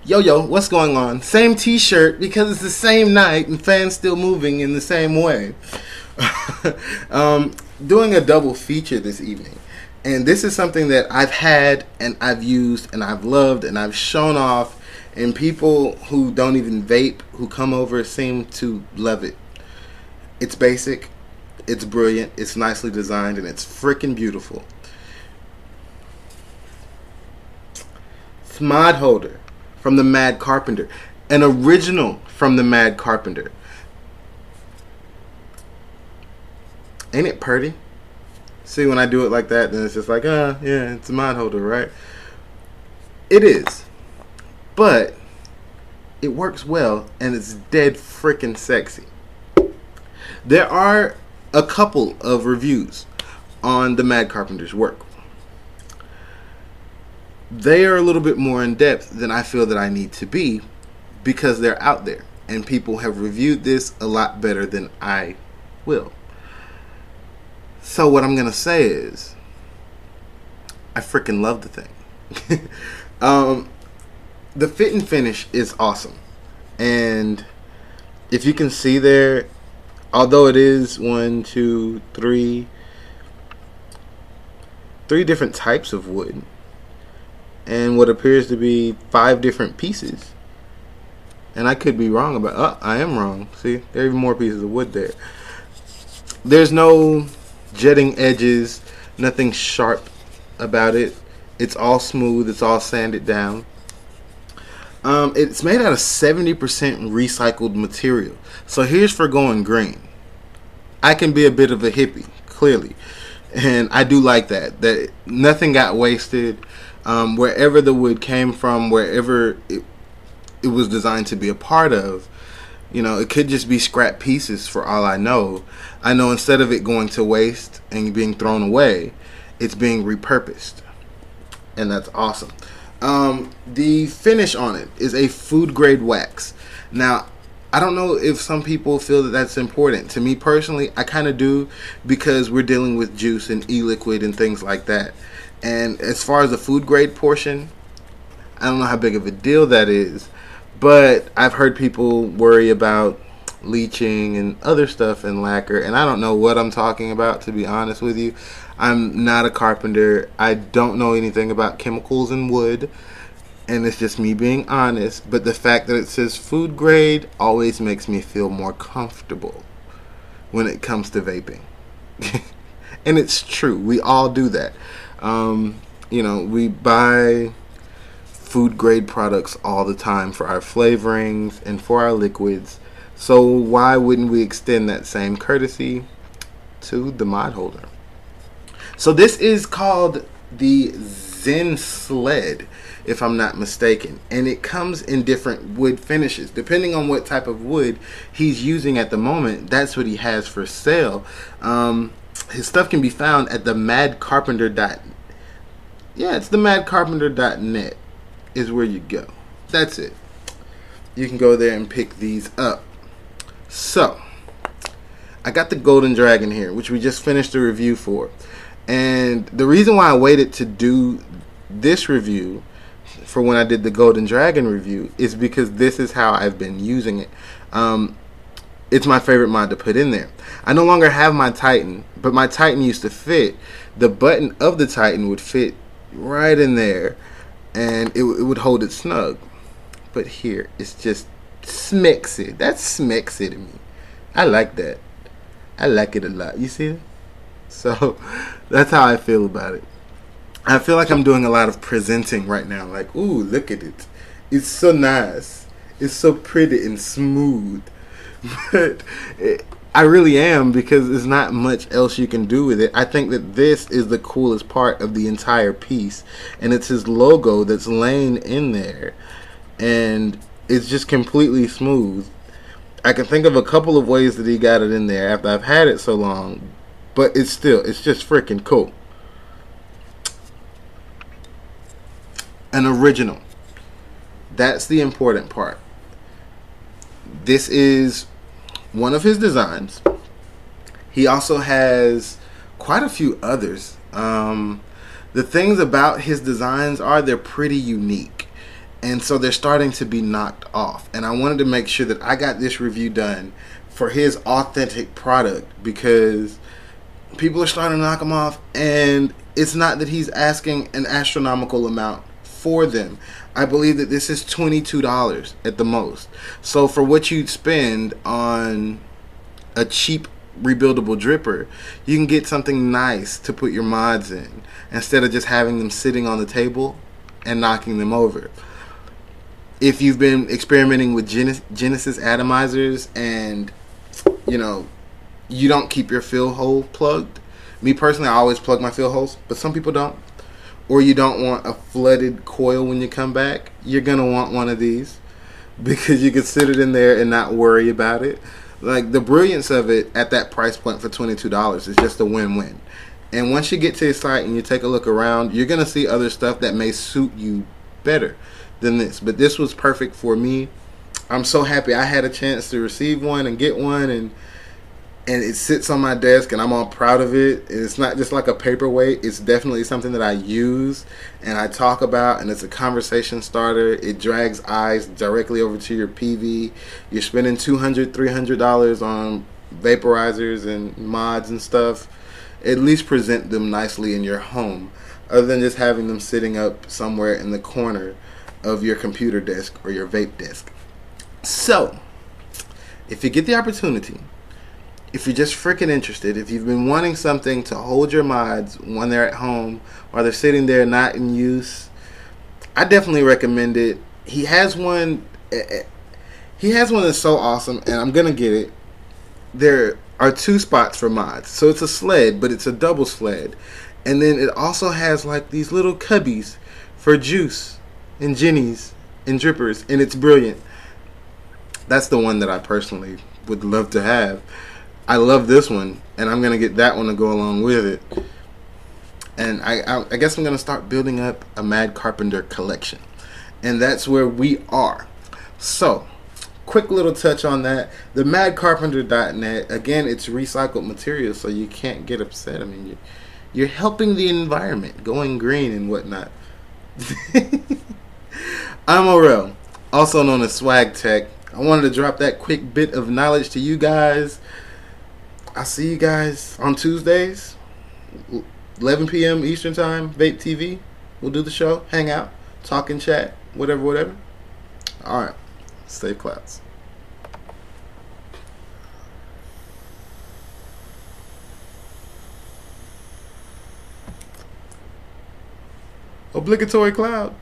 Yo, what's going on? Same t-shirt because it's the same night and fans still moving in the same way. Doing a double feature this evening. And this is something that I've had and I've used and I've loved and I've shown off. And people who don't even vape, who come over, seem to love it. It's basic, it's brilliant, it's nicely designed, and it's freaking beautiful. It's Mod Holder from the Mad Carpenter. An original from the Mad Carpenter. Ain't it purty? See, when I do it like that, then it's just like, yeah, it's a Mod Holder, right? It is. But it works well, and it's dead freaking sexy. There are a couple of reviews on the Mad Carpenter's work. They are a little bit more in depth than I feel that I need to be because they're out there and people have reviewed this a lot better than I will. So what I'm gonna say is I freaking love the thing. The fit and finish is awesome, and if you can see there, although it is three different types of wood and what appears to be 5 different pieces, and I could be wrong about I am wrong. See, there are even more pieces of wood there. There's no jetting edges, nothing sharp about it. It's all smooth, it's all sanded down. It's made out of 70% recycled material. So here's for going green. I can be a bit of a hippie, clearly, and I do like that nothing got wasted. Wherever the wood came from, wherever it was designed to be a part of, it could just be scrap pieces for all I know. I know instead of it going to waste and being thrown away, it's being repurposed, and that's awesome. The finish on it is a food grade wax. Now, I don't know if some people feel that that's important. To me personally, I kind of do, because we're dealing with juice and e-liquid and things like that. And as far as the food grade portion, I don't know how big of a deal that is, but I've heard people worry about leaching and other stuff and lacquer, and I don't know what I'm talking about, to be honest with you. I'm not a carpenter. I don't know anything about chemicals in wood, and it's just me being honest. But the fact that it says food grade always makes me feel more comfortable when it comes to vaping. And it's true. We all do that. We buy food grade products all the time for our flavorings and for our liquids. So why wouldn't we extend that same courtesy to the Mod Holder? So this is called the Zen Sled, if I'm not mistaken, and it comes in different wood finishes depending on what type of wood he's using at the moment. That's what he has for sale. His stuff can be found at the madcarpenter.net. Yeah, it's the madcarpenter.net is where you go. That's it. You can go there and pick these up. So I got the Golden Dragon here, which we just finished the review for. And the reason why I waited to do this review for when I did the Golden Dragon review is because this is how I've been using it. It's my favorite mod to put in there. I no longer have my Titan, but my Titan used to fit. The button of the Titan would fit right in there, and it would hold it snug. But here, it's just smexy. That's smexy to me. I like that. I like it a lot. You see that? So that's how I feel about it. I feel like I'm doing a lot of presenting right now. Like, ooh, look at it. It's so nice. It's so pretty and smooth. But I really am, because there's not much else you can do with it. I think that this is the coolest part of the entire piece. And it's his logo that's laying in there. And it's just completely smooth. I can think of a couple of ways that he got it in there after I've had it so long. But it's just freaking cool. An original. That's the important part. This is one of his designs. He also has quite a few others. The things about his designs are they're pretty unique. And so they're starting to be knocked off. And I wanted to make sure that I got this review done for his authentic product, because people are starting to knock them off, and it's not that he's asking an astronomical amount for them. I believe that this is $22 at the most. So for what you'd spend on a cheap rebuildable dripper, you can get something nice to put your mods in, instead of just having them sitting on the table and knocking them over. If you've been experimenting with Genesis atomizers and you don't keep your fill hole plugged. Me personally, I always plug my fill holes, but some people don't. Or you don't want a flooded coil when you come back, you're going to want one of these, because you can sit it in there and not worry about it. Like, the brilliance of it at that price point for $22 is just a win-win. And once you get to the site and you take a look around, you're going to see other stuff that may suit you better than this. But this was perfect for me. I'm so happy I had a chance to receive one and get one, and it sits on my desk, and I'm all proud of it. And it's not just like a paperweight. It's definitely something that I use and I talk about, and it's a conversation starter. It drags eyes directly over to your PV. You're spending $200, $300 on vaporizers and mods and stuff. At least present them nicely in your home, other than just having them sitting up somewhere in the corner of your computer desk or your vape desk. So, if you get the opportunity, if you're just freaking interested, if you've been wanting something to hold your mods when they're at home or they're sitting there not in use, I definitely recommend it. He has one that's so awesome, and I'm gonna get it. There are 2 spots for mods, so it's a sled, but it's a double sled, and then it also has like these little cubbies for juice and jennies and drippers, and it's brilliant. That's the one that I personally would love to have. I love this one, and I'm going to get that one to go along with it. And I guess I'm going to start building up a Mad Carpenter collection. And that's where we are. So, quick little touch on that. The madcarpenter.net, again, it's recycled material, so you can't get upset. I mean, you're helping the environment, going green and whatnot. I'm Orel, also known as Swag Tech. I wanted to drop that quick bit of knowledge to you guys. I'll see you guys on Tuesdays, 11 p.m. Eastern Time, Vape TV. We'll do the show, hang out, talk and chat, whatever. All right, safe clouds. Obligatory cloud.